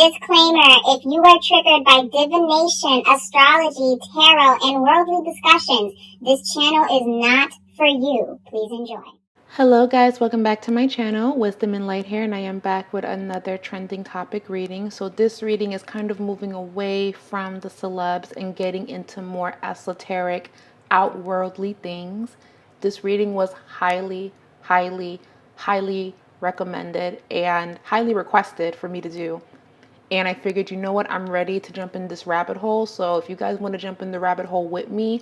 Disclaimer, if you are triggered by divination, astrology, tarot, and worldly discussions, this channel is not for you. Please enjoy. Hello guys, welcome back to my channel, Wisdom and Light here, and I am back with another trending topic reading. So this reading is kind of moving away from the celebs and getting into more esoteric, outworldly things. This reading was highly recommended and highly requested for me to do. And I figured, you know what, I'm ready to jump in this rabbit hole. So if you guys want to jump in the rabbit hole with me,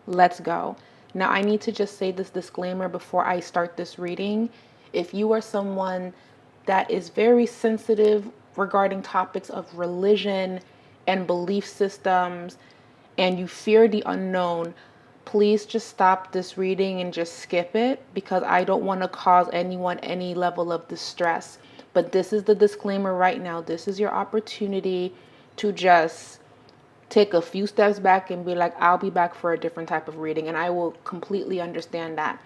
let's go. Now, I need to just say this disclaimer before I start this reading. If you are someone that is very sensitive regarding topics of religion and belief systems, and you fear the unknown, please just stop this reading and just skip it, because I don't want to cause anyone any level of distress. But this is the disclaimer right now. This is your opportunity to just take a few steps back and be like, I'll be back for a different type of reading. And I will completely understand that.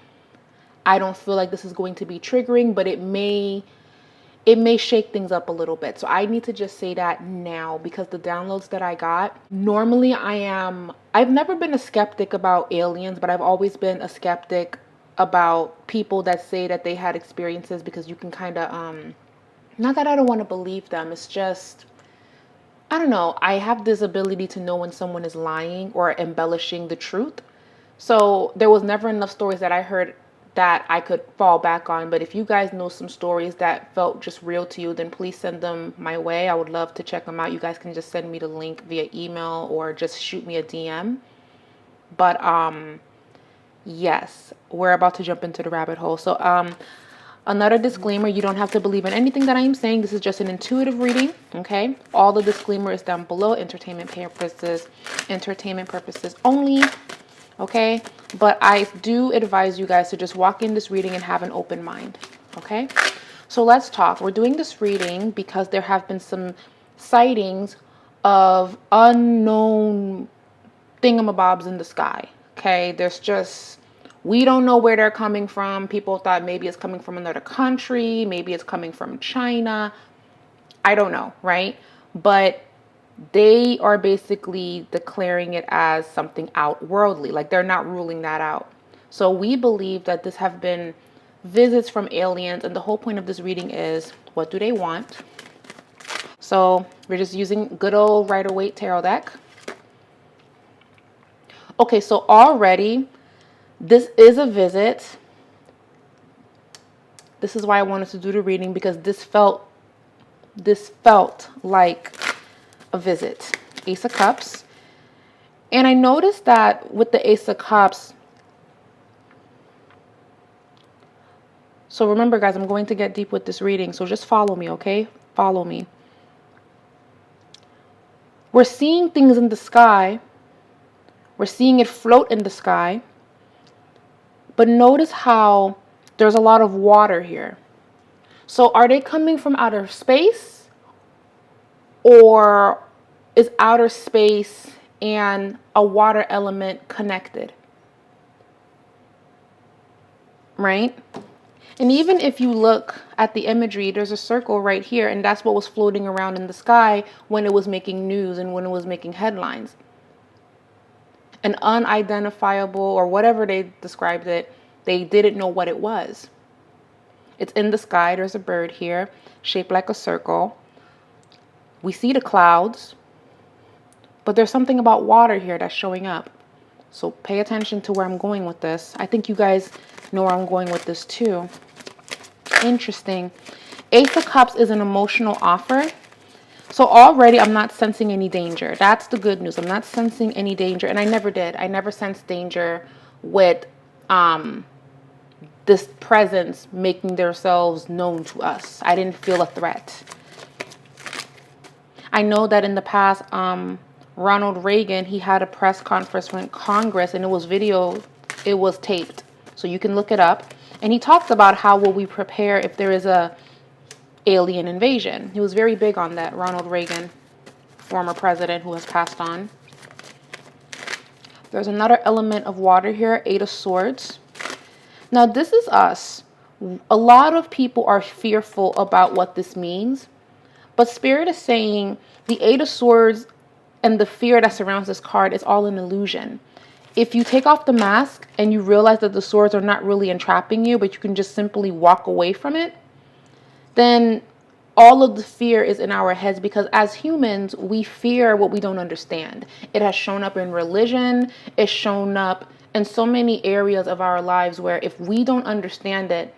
I don't feel like this is going to be triggering, but it may shake things up a little bit. So I need to just say that now, because the downloads that I got, normally I've never been a skeptic about aliens, but I've always been a skeptic about people that say that they had experiences, because you can kind of, not that I don't want to believe them. It's just, I don't know. I have this ability to know when someone is lying or embellishing the truth. So there was never enough stories that I heard that I could fall back on. But if you guys know some stories that felt just real to you, then please send them my way. I would love to check them out. You guys can just send me the link via email or just shoot me a DM. But yes, we're about to jump into the rabbit hole. So another disclaimer, you don't have to believe in anything that I am saying. This is just an intuitive reading, okay? All the disclaimer is down below. Entertainment purposes only, okay? But I do advise you guys to just walk in this reading and have an open mind, okay? So let's talk. We're doing this reading because there have been some sightings of unknown thingamabobs in the sky, okay? There's just... we don't know where they're coming from. People thought maybe it's coming from another country. Maybe it's coming from China. I don't know, right? But they are basically declaring it as something outworldly. Like, they're not ruling that out. So we believe that this have been visits from aliens. And the whole point of this reading is, what do they want? So we're just using good old Rider-Waite tarot deck. Okay, so already... this is a visit. This is why I wanted to do the reading, because this felt like a visit. Ace of Cups. And I noticed that with the Ace of Cups, so remember guys, I'm going to get deep with this reading, so just follow me, okay? Follow me. We're seeing things in the sky. We're seeing it float in the sky. But notice how there's a lot of water here. So are they coming from outer space? Or is outer space and a water element connected? Right? And even if you look at the imagery, there's a circle right here. And that's what was floating around in the sky when it was making news and when it was making headlines. An unidentifiable, or whatever they described it, they didn't know what it was. It's in the sky. There's a bird here shaped like a circle. We see the clouds, but there's something about water here that's showing up. So pay attention to where I'm going with this. I think you guys know where I'm going with this too. Interesting. Ace of Cups is an emotional offer. So already I'm not sensing any danger. That's the good news. I'm not sensing any danger. And I never did. I never sensed danger with this presence making themselves known to us. I didn't feel a threat. I know that in the past, Ronald Reagan, he had a press conference in Congress, and it was video, it was taped. So you can look it up. And he talked about how will we prepare if there is a alien invasion. He was very big on that, Ronald Reagan, former president who has passed on. There's another element of water here, Eight of Swords. Now this is us. A lot of people are fearful about what this means, But Spirit is saying the Eight of Swords and the fear that surrounds this card is all an illusion. If you take off the mask and you realize that the swords are not really entrapping you, but you can just simply walk away from it, then all of the fear is in our heads, because as humans, we fear what we don't understand. It has shown up in religion. It's shown up in so many areas of our lives where if we don't understand it,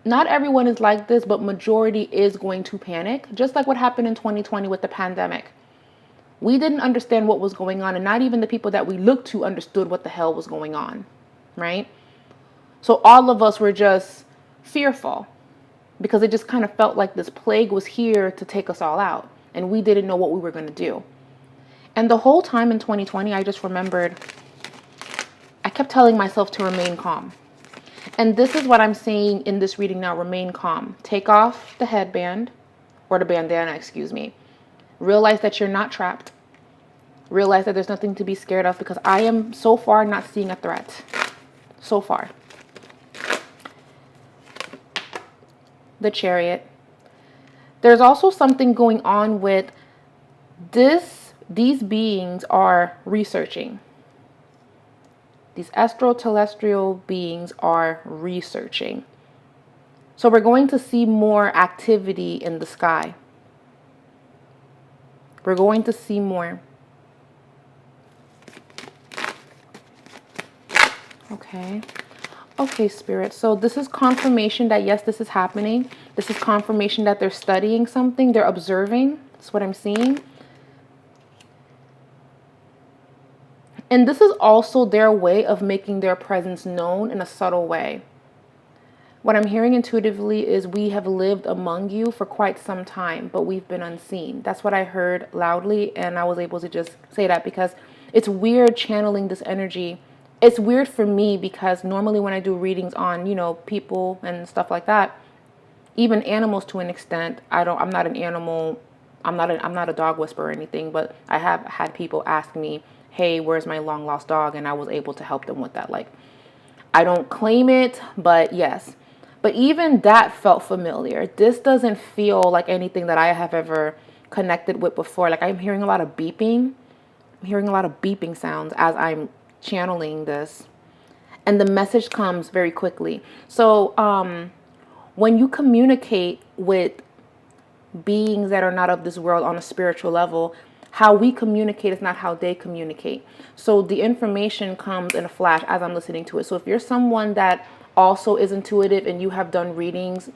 not everyone is like this, but majority is going to panic, just like what happened in 2020 with the pandemic. We didn't understand what was going on, and not even the people that we looked to understood what the hell was going on, right? So all of us were just fearful because it just kind of felt like this plague was here to take us all out, and we didn't know what we were going to do. And the whole time in 2020, I just remembered, I kept telling myself to remain calm. And this is what I'm saying in this reading now: remain calm. Take off the headband, or the bandana, excuse me. Realize that you're not trapped. Realize that there's nothing to be scared of, because I am so far not seeing a threat. So far. The Chariot. There's also something going on with this. These beings are researching. These astro-telestial beings are researching. So we're going to see more activity in the sky. We're going to see more. Okay. Okay, Spirit. So this is confirmation that, yes, this is happening. This is confirmation that they're studying something. They're observing. That's what I'm seeing. And this is also their way of making their presence known in a subtle way. What I'm hearing intuitively is, we have lived among you for quite some time, but we've been unseen. That's what I heard loudly, and I was able to just say that because it's weird channeling this energy. It's weird for me because normally when I do readings on, people and stuff like that, even animals to an extent, I'm not an animal, I'm not a dog whisperer or anything, but I have had people ask me, hey, where's my long lost dog? And I was able to help them with that. Like, I don't claim it, but yes. But even that felt familiar. This doesn't feel like anything that I have ever connected with before. Like, I'm hearing a lot of beeping. I'm hearing a lot of beeping sounds as I'm channeling this. And the message comes very quickly. So when you communicate with beings that are not of this world on a spiritual level, how we communicate is not how they communicate. So the information comes in a flash as I'm listening to it. So if you're someone that also is intuitive and you have done readings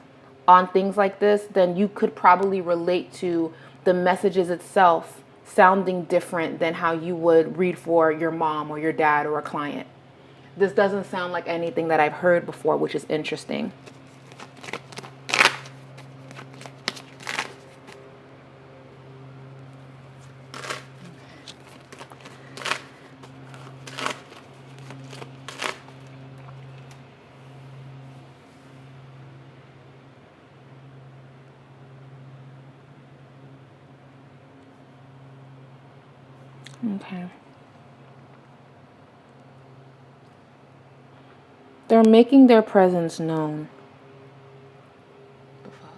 on things like this, then you could probably relate to the messages itself sounding different than how you would read for your mom or your dad or a client. This doesn't sound like anything that I've heard before, which is interesting. Okay. They're making their presence known. The fuck?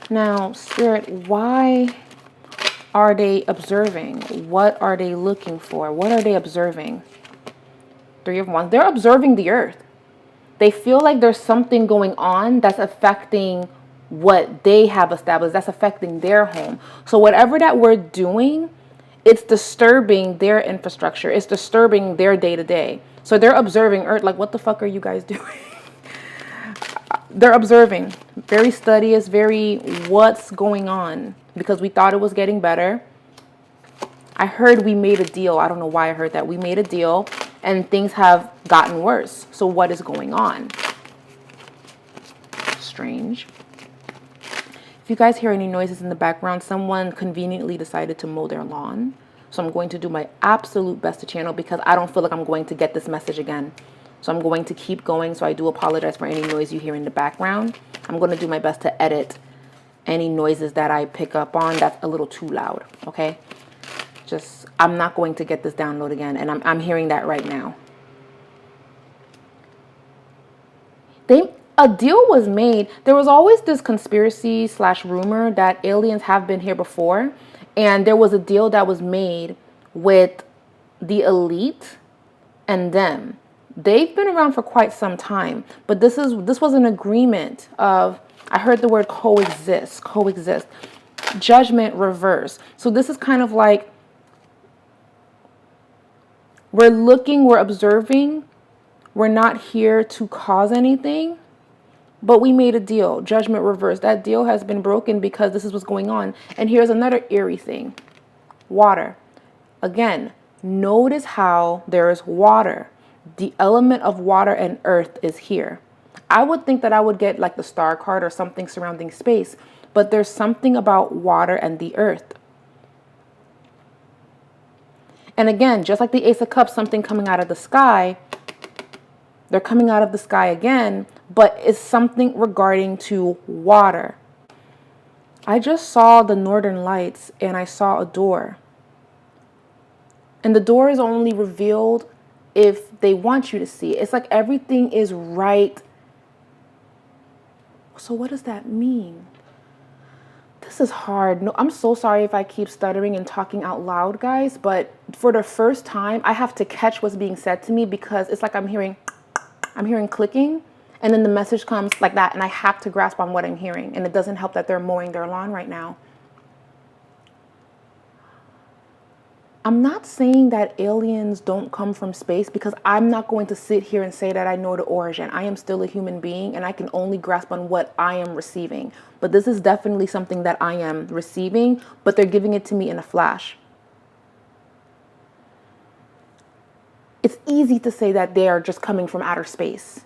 Now, Spirit, why are they observing? What are they looking for? What are they observing? Three of Wands. They're observing the earth. They feel like there's something going on that's affecting what they have established, that's affecting their home. So whatever that we're doing, it's disturbing their infrastructure. It's disturbing their day-to-day. So they're observing earth. Like, what the fuck are you guys doing? They're observing. Very studious, very what's going on. Because we thought it was getting better. I heard we made a deal. I don't know why I heard that. We made a deal and things have gotten worse. So what is going on? Strange. If you guys hear any noises in the background, someone conveniently decided to mow their lawn. So I'm going to do my absolute best to channel because I don't feel like I'm going to get this message again. So I'm going to keep going. So I do apologize for any noise you hear in the background. I'm going to do my best to edit any noises that I pick up on that's a little too loud. Okay? Just I'm not going to get this download again. And I'm hearing that right now. A deal was made. There was always this conspiracy / rumor that aliens have been here before. And there was a deal that was made with the elite and them. They've been around for quite some time. But this was an agreement of, I heard the word coexist. Judgment reverse. So this is kind of like, we're looking, we're observing. We're not here to cause anything. But we made a deal, judgment reversed. That deal has been broken because this is what's going on. And here's another eerie thing. Water. Again, notice how there is water. The element of water and earth is here. I would think that I would get like the star card or something surrounding space. But there's something about water and the earth. And again, just like the Ace of Cups, something coming out of the sky. They're coming out of the sky again, but it's something regarding to water. I just saw the Northern Lights and I saw a door. And the door is only revealed if they want you to see it. It's like everything is right. So what does that mean? This is hard. No, I'm so sorry if I keep stuttering and talking out loud, guys, but for the first time, I have to catch what's being said to me because it's like I'm hearing clicking, and then the message comes like that, and I have to grasp on what I'm hearing, and it doesn't help that they're mowing their lawn right now. I'm not saying that aliens don't come from space because I'm not going to sit here and say that I know the origin. I am still a human being, and I can only grasp on what I am receiving. But this is definitely something that I am receiving, but they're giving it to me in a flash. It's easy to say that they are just coming from outer space.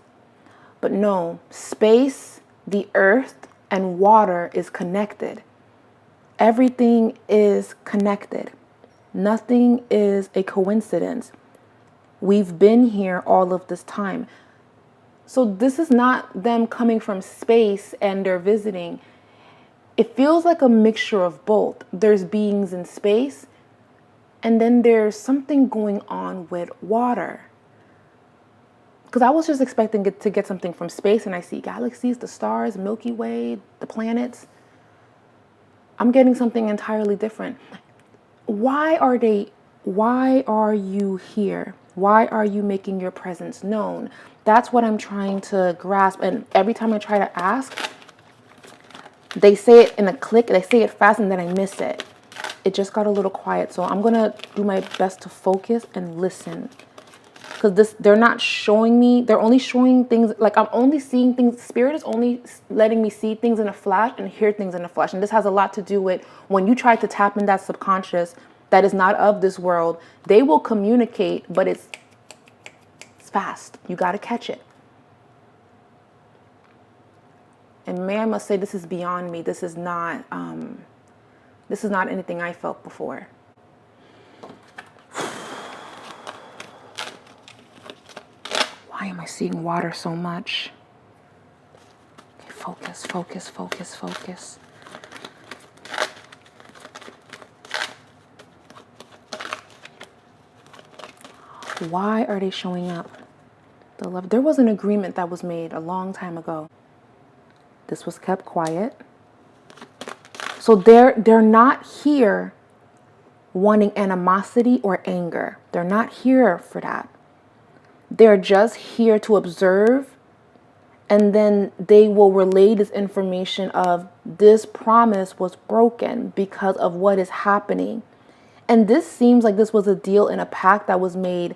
But no, space, the earth, and water is connected. Everything is connected. Nothing is a coincidence. We've been here all of this time. So this is not them coming from space and they're visiting. It feels like a mixture of both. There's beings in space, and then there's something going on with water. Because I was just expecting to get something from space, and I see galaxies, the stars, Milky Way, the planets. I'm getting something entirely different. Why are you here? Why are you making your presence known? That's what I'm trying to grasp. And every time I try to ask, they say it in a click, they say it fast, and then I miss it. It just got a little quiet. So I'm going to do my best to focus and listen. Because they're not showing me, they're only showing things, like I'm only seeing things. Spirit is only letting me see things in a flash and hear things in a flash. And this has a lot to do with when you try to tap in that subconscious that is not of this world, they will communicate, but it's fast. You got to catch it. And I must say, this is beyond me. This is not anything I felt before. Why am I seeing water so much? Okay, focus, focus, focus, focus. Why are they showing up? The love. There was an agreement that was made a long time ago. This was kept quiet. So they're not here wanting animosity or anger. They're not here for that. They're just here to observe, and then they will relay this information of this promise was broken because of what is happening. And this seems like this was a deal in a pact that was made,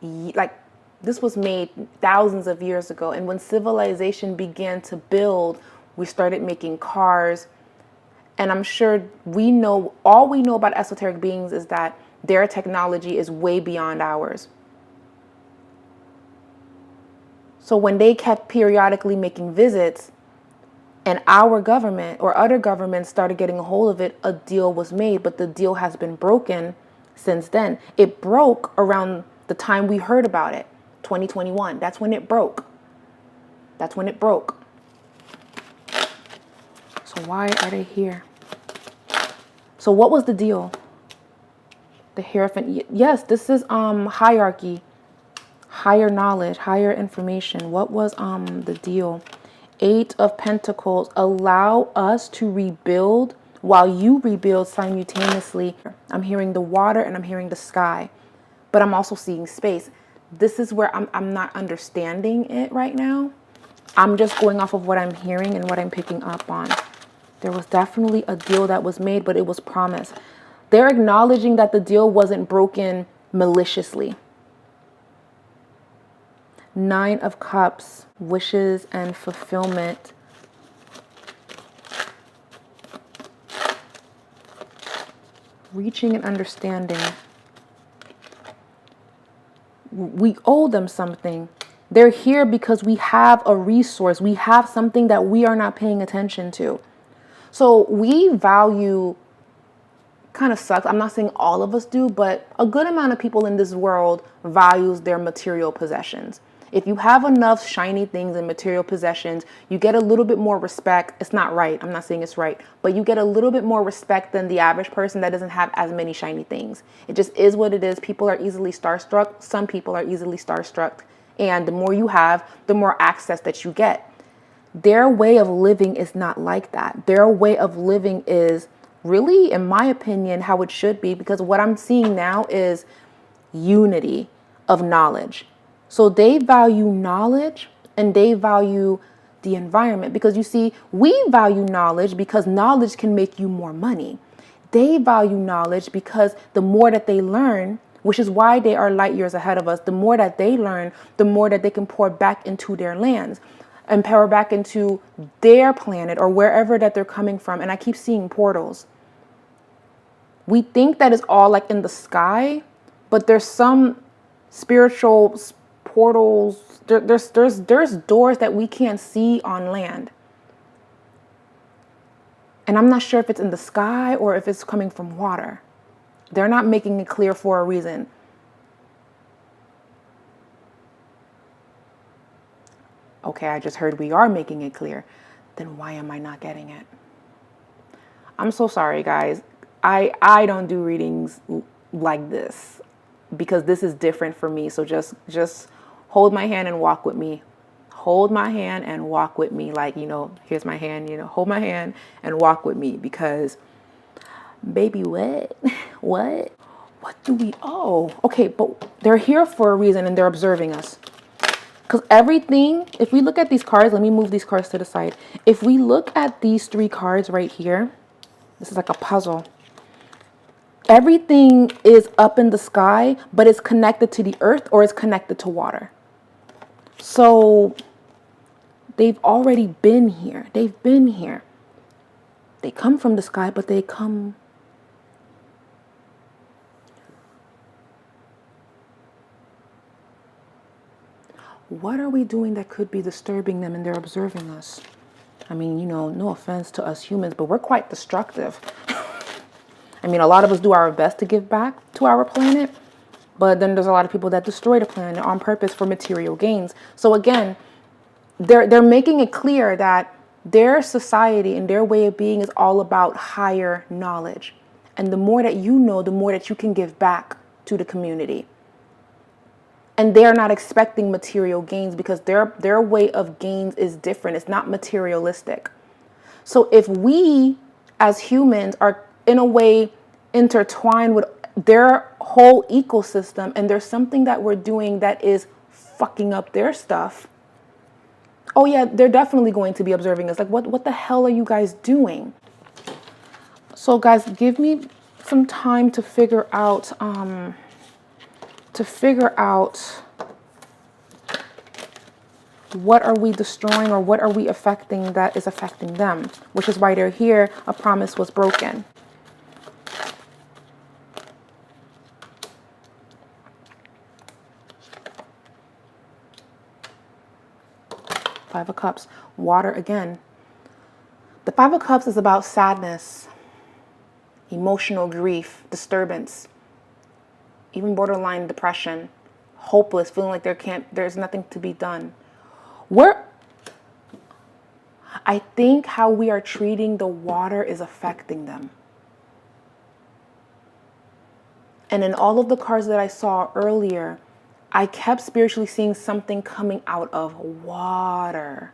like this was made thousands of years ago. And when civilization began to build, we started making cars. And I'm sure all we know about esoteric beings is that their technology is way beyond ours. So when they kept periodically making visits and our government or other governments started getting a hold of it, a deal was made, but the deal has been broken since then. It broke around the time we heard about it, 2021. That's when it broke. That's when it broke. So why are they here? So what was the deal? The Hierophant. Yes, this is hierarchy, higher knowledge, higher information. What was the deal? Eight of Pentacles. Allow us to rebuild while you rebuild simultaneously. I'm hearing the water and I'm hearing the sky, but I'm also seeing space. This is where I'm not understanding it right now. I'm just going off of what I'm hearing and what I'm picking up on. There was definitely a deal that was made, but it was promised. They're acknowledging that the deal wasn't broken maliciously. Nine of Cups, wishes and fulfillment. Reaching an understanding. We owe them something. They're here because we have a resource. We have something that we are not paying attention to. So we value, kind of sucks. I'm not saying all of us do, but a good amount of people in this world values their material possessions. If you have enough shiny things and material possessions, you get a little bit more respect. It's not right. I'm not saying it's right, but you get a little bit more respect than the average person that doesn't have as many shiny things. It just is what it is. People are easily starstruck. Some people are easily starstruck. And the more you have, the more access that you get. Their way of living is not like that. Their way of living is really, in my opinion, how it should be, because what I'm seeing now is unity of knowledge. So they value knowledge and they value the environment, because you see, we value knowledge because knowledge can make you more money. They value knowledge because the more that they learn, which is why they are light years ahead of us, the more that they learn, the more that they can pour back into their lands and pour back into their planet or wherever that they're coming from. And I keep seeing portals. We think that it's all like in the sky, but there's some spiritual portals. There's doors that we can't see on land. And I'm not sure if it's in the sky or if it's coming from water. They're not making it clear for a reason. Okay, I just heard we are making it clear. Then why am I not getting it? I'm so sorry, guys. I don't do readings like this because this is different for me. So just hold my hand and walk with me. Hold my hand and walk with me. Like, here's my hand, hold my hand and walk with me, because baby, what? What do we owe? Okay, but they're here for a reason and they're observing us. Because everything, if we look at these cards, let me move these cards to the side. If we look at these three cards right here, this is like a puzzle. Everything is up in the sky, but it's connected to the earth or it's connected to water. So they've already been here. They've been here. They come from the sky, but they come. What are we doing that could be disturbing them and they're observing us? I mean, no offense to us humans, but we're quite destructive. I mean, a lot of us do our best to give back to our planet, but then there's a lot of people that destroy the planet on purpose for material gains. So again, they're making it clear that their society and their way of being is all about higher knowledge. And the more that you know, the more that you can give back to the community. And they're not expecting material gains because their way of gains is different. It's not materialistic. So if we as humans are in a way intertwined with their whole ecosystem and there's something that we're doing that is fucking up their stuff, oh yeah, they're definitely going to be observing us. Like, what the hell are you guys doing? So guys, give me some time to figure out what are we destroying or what are we affecting that is affecting them, which is why they're here. A promise was broken. Five of Cups, water again. The Five of Cups is about sadness, emotional grief, disturbance, even borderline depression, hopeless, feeling like there's nothing to be done. I think how we are treating the water is affecting them. And in all of the cards that I saw earlier, I kept spiritually seeing something coming out of water.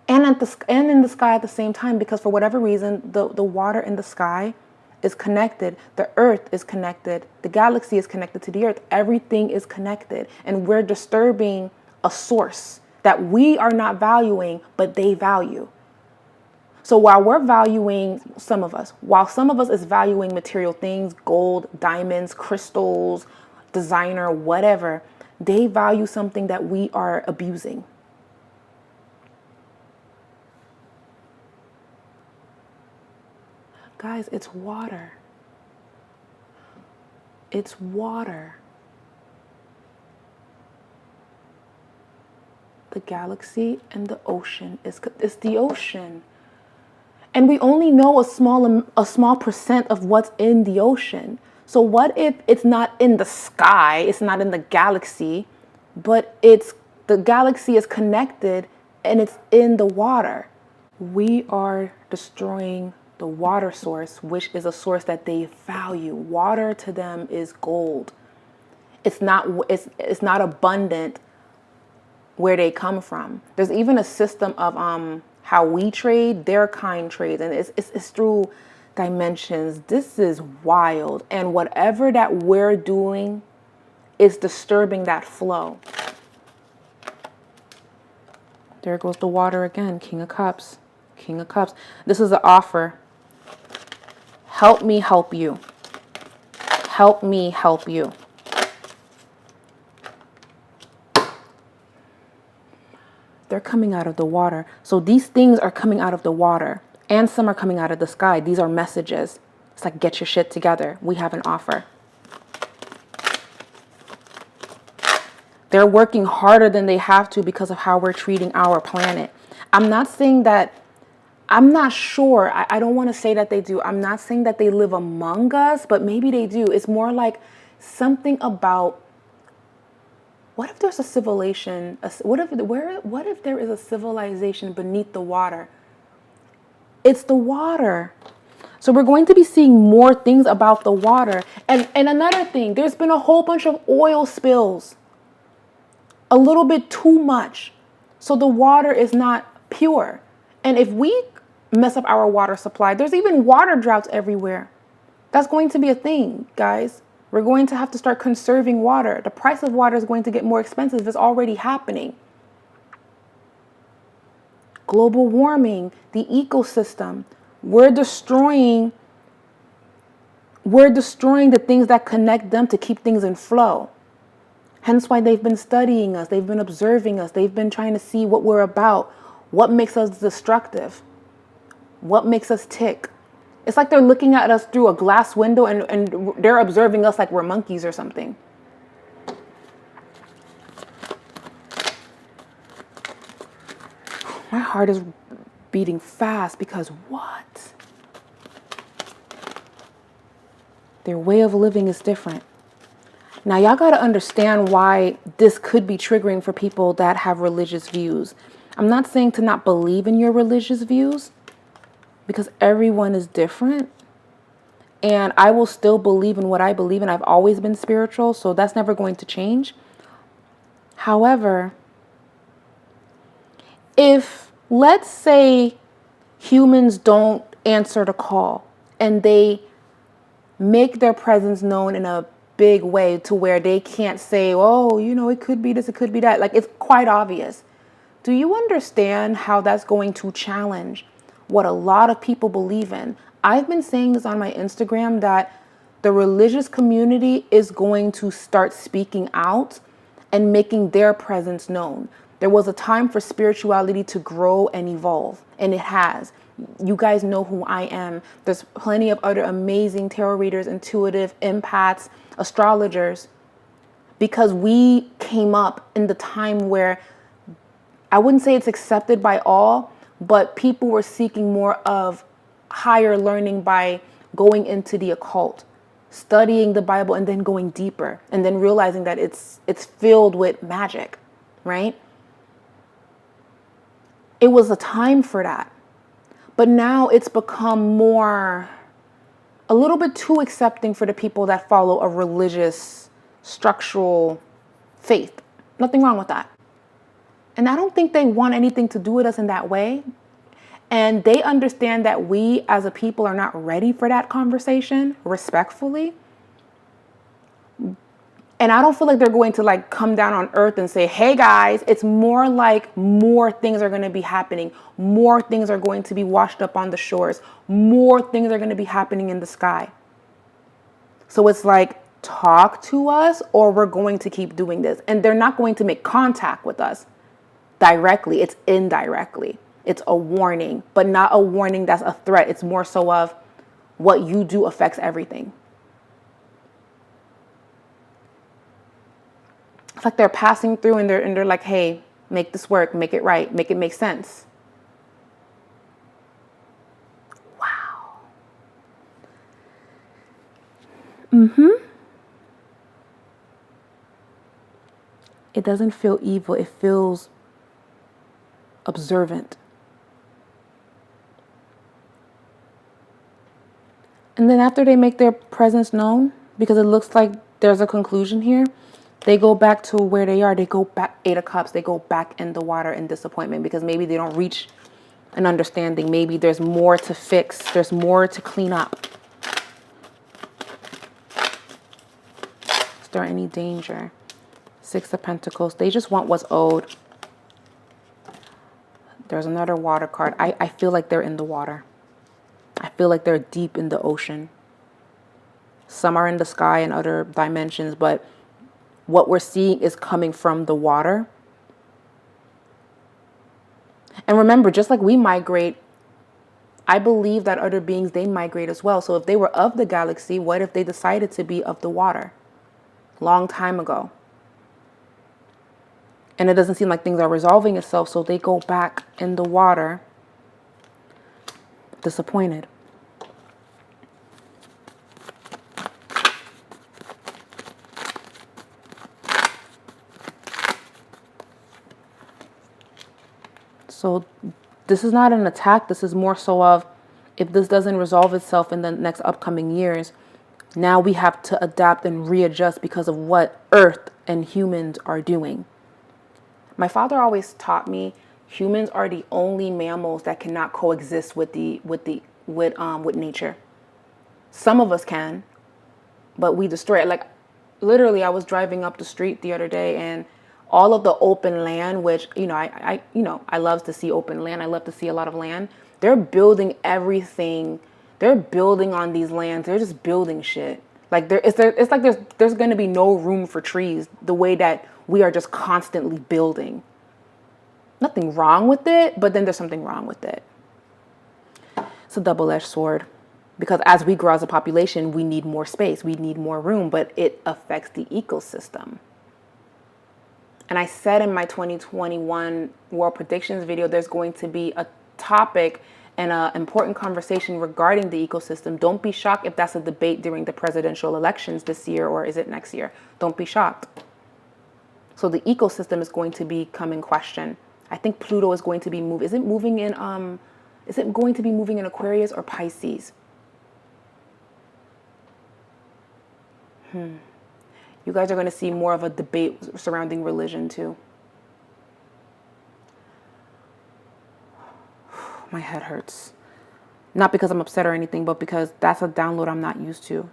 And in the sky at the same time, because for whatever reason, the water in the sky is connected. The earth is connected. The galaxy is connected to the earth. Everything is connected. And we're disturbing a source that we are not valuing, but they value. So while we're valuing, while some of us is valuing material things, gold, diamonds, crystals, designer, whatever, they value something that we are abusing. Guys, it's water. It's water. The galaxy and the ocean is the ocean. And we only know a small percent of what's in the ocean. So what if it's not in the sky, it's not in the galaxy, but the galaxy is connected and it's in the water? We are destroying the water source, which is a source that they value. Water to them is gold. It's not abundant where they come from. There's even a system of how we trade, their kind trades, and it's through dimensions. This is wild, and whatever that we're doing is disturbing that flow. There goes the water again. King of Cups. King of Cups. This is an offer. Help me help you. Help me help you. They're coming out of the water. So these things are coming out of the water, and some are coming out of the sky. These are messages. It's like, get your shit together. We have an offer. They're working harder than they have to because of how we're treating our planet. I'm not saying that, I'm not sure. I don't want to say that they do. I'm not saying that they live among us, but maybe they do. It's more like something about, what if there's a civilization? What if there is a civilization beneath the water? It's the water. So we're going to be seeing more things about the water. And another thing, there's been a whole bunch of oil spills. A little bit too much. So the water is not pure. And if we mess up our water supply, there's even water droughts everywhere. That's going to be a thing, guys. We're going to have to start conserving water. The price of water is going to get more expensive. It's already happening. Global warming, the ecosystem. We're destroying the things that connect them to keep things in flow. Hence why they've been studying us. They've been observing us. They've been trying to see what we're about. What makes us destructive? What makes us tick? It's like they're looking at us through a glass window and they're observing us like we're monkeys or something. My heart is beating fast because what? Their way of living is different. Now, y'all got to understand why this could be triggering for people that have religious views. I'm not saying to not believe in your religious views, because everyone is different. And I will still believe in what I believe in. I've always been spiritual, so that's never going to change. However, if, let's say, humans don't answer the call and they make their presence known in a big way to where they can't say, oh, it could be this, it could be that. Like, it's quite obvious. Do you understand how that's going to challenge what a lot of people believe in? I've been saying this on my Instagram that the religious community is going to start speaking out and making their presence known. There was a time for spirituality to grow and evolve, and it has. You guys know who I am. There's plenty of other amazing tarot readers, intuitive, empaths, astrologers, because we came up in the time where I wouldn't say it's accepted by all, but people were seeking more of higher learning by going into the occult, studying the Bible, and then going deeper, and then realizing that it's filled with magic, right? It was a time for that. But now it's become more a little bit too accepting for the people that follow a religious, structural faith. Nothing wrong with that. And I don't think they want anything to do with us in that way. And they understand that we as a people are not ready for that conversation, respectfully. And I don't feel like they're going to like come down on earth and say, hey guys, it's more like more things are going to be happening. More things are going to be washed up on the shores. More things are going to be happening in the sky. So it's like, talk to us or we're going to keep doing this. And they're not going to make contact with us directly. It's indirectly. It's a warning, but not a warning that's a threat. It's more so of what you do affects everything. It's like they're passing through and they're like, hey, make this work, make it right, make it make sense. Wow. It doesn't feel evil. It feels observant. And then after they make their presence known, because it looks like there's a conclusion here, they go back to where they are. They go back, 8 of Cups, they go back in the water in disappointment because maybe they don't reach an understanding. Maybe there's more to fix. There's more to clean up. Is there any danger? 6 of Pentacles. They just want what's owed. There's another water card. I feel like they're in the water. I feel like they're deep in the ocean. Some are in the sky and other dimensions, but what we're seeing is coming from the water. And remember, just like we migrate, I believe that other beings, they migrate as well. So if they were of the galaxy, what if they decided to be of the water? Long time ago. And it doesn't seem like things are resolving itself, so they go back in the water, disappointed. So this is not an attack. This is more so of, if this doesn't resolve itself in the next upcoming years, now we have to adapt and readjust because of what Earth and humans are doing. My father always taught me humans are the only mammals that cannot coexist with nature. Some of us can, but we destroy it. Like literally, I was driving up the street the other day, and all of the open land, which I love to see open land. I love to see a lot of land. They're building everything. They're building on these lands. They're just building shit. Like it's like there's going to be no room for trees. The way that we are just constantly building. Nothing wrong with it, but then there's something wrong with it. It's a double-edged sword. Because as we grow as a population, we need more space. We need more room, but it affects the ecosystem. And I said in my 2021 World Predictions video, there's going to be a topic and an important conversation regarding the ecosystem. Don't be shocked if that's a debate during the presidential elections this year, or is it next year? Don't be shocked. So the ecosystem is going to become in question. I think Pluto is going to be moving. Is it going to be moving in Aquarius or Pisces? You guys are going to see more of a debate surrounding religion too. My head hurts. Not because I'm upset or anything, but because that's a download I'm not used to.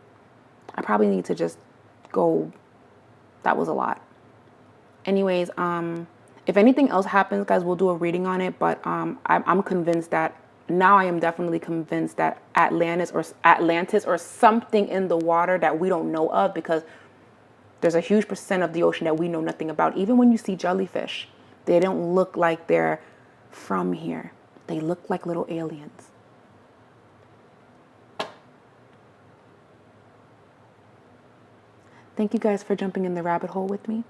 I probably need to just go. That was a lot. Anyways, if anything else happens, guys, we'll do a reading on it. But I'm convinced that now I am definitely convinced that Atlantis or something in the water that we don't know of, because there's a huge percent of the ocean that we know nothing about. Even when you see jellyfish, they don't look like they're from here. They look like little aliens. Thank you guys for jumping in the rabbit hole with me.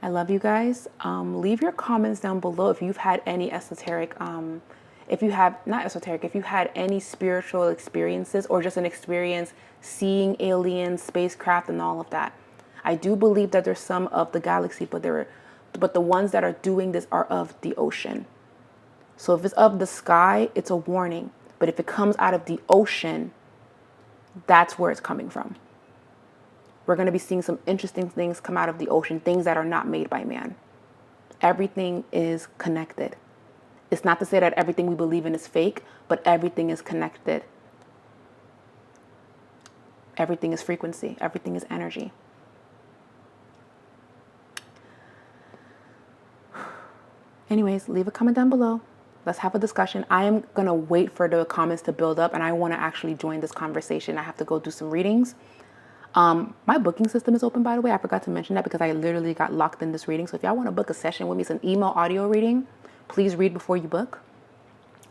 I love you guys. Leave your comments down below if you've had any esoteric, if you had any spiritual experiences or just an experience seeing aliens, spacecraft, and all of that. I do believe that there's some of the galaxy, but the ones that are doing this are of the ocean. So if it's of the sky, it's a warning. But if it comes out of the ocean, That's where it's coming from. We're going to be seeing some interesting things come out of the ocean, things that are not made by man. Everything is connected. It's not to say that everything we believe in is fake, but everything is connected. Everything is frequency. Everything is energy. Anyways, leave a comment down below. Let's have a discussion. I am going to wait for the comments to build up, and I want to actually join this conversation. I have to go do some readings. My booking system is open, by the way. I forgot to mention that because I literally got locked in this reading. So if y'all want to book a session with me, it's an email audio reading. Please read before you book.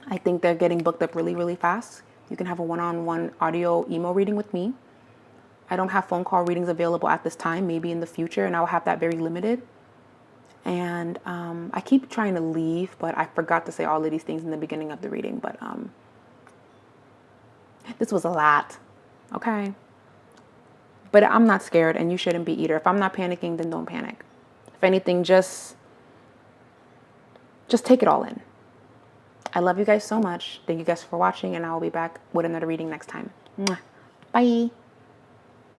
I think they're getting booked up really, really fast. You can have a one-on-one audio email reading with me. I don't have phone call readings available at this time, maybe in the future, and I'll have that very limited. And I keep trying to leave, but I forgot to say all of these things in the beginning of the reading. But this was a lot, okay? But I'm not scared, and you shouldn't be either. If I'm not panicking, then don't panic. If anything, just take it all in. I love you guys so much. Thank you guys for watching, and I will be back with another reading next time. Mwah. Bye.